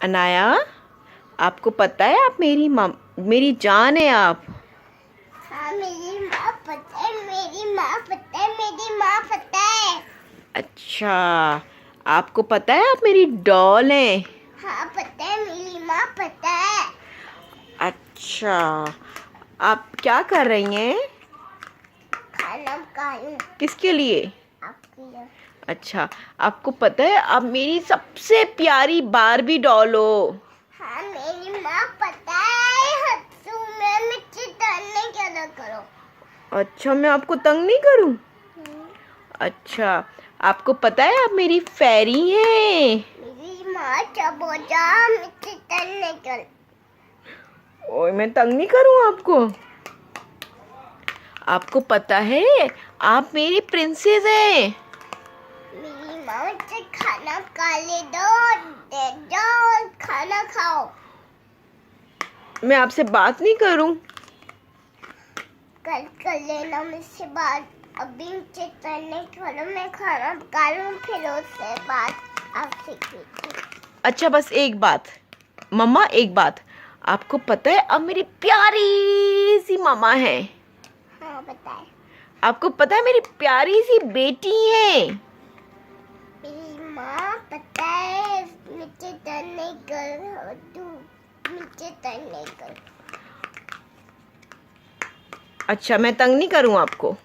अनाया, आपको पता है आप मेरी जान है आप। हाँ, मेरी माँ पता है, मेरी माँ पता है, मेरी माँ पता है। अच्छा, आपको पता है आप मेरी डॉल हैं। हाँ पता है, मेरी माँ पता है। अच्छा, आप क्या कर रही हैं? खाना खा लूं किसके लिए? आपके लिए। अच्छा, आपको पता है आप मेरी सबसे प्यारी बारबी डॉल हो। हाँ, मेरी माँ पता है। हत्सू में मिट्टी डालने क्या ना करो। अच्छा, मैं आपको तंग नहीं करूं? अच्छा, आपको पता है आप मेरी फेरी हैं। मेरी माँ चबोजा मिट्टी डालने चल। ओए, मैं तंग नहीं करूं आपको। आपको पता है आप मेरी प्रिंसेस हैं। मेरी माँ मुझसे खाना खा ले दो, दे दो, खाना खाओ। मैं आपसे बात नहीं करूं? कल कर लेना मुझसे बात। अभी मुझे करने छोड़ो, मैं खाना खा लूं, फिर उससे बात आपसे की। अच्छा, बस एक बात मम्मा, एक बात। आपको पता है अब मेरी प्यारी सी मामा है। हाँ बताए। आपको पता है मेरी प्यारी सी बेटी है। मेरी माँ पता है। नीचे तरने कर तू, नीचे तरने कर। अच्छा, मैं तंग नहीं करूं आपको।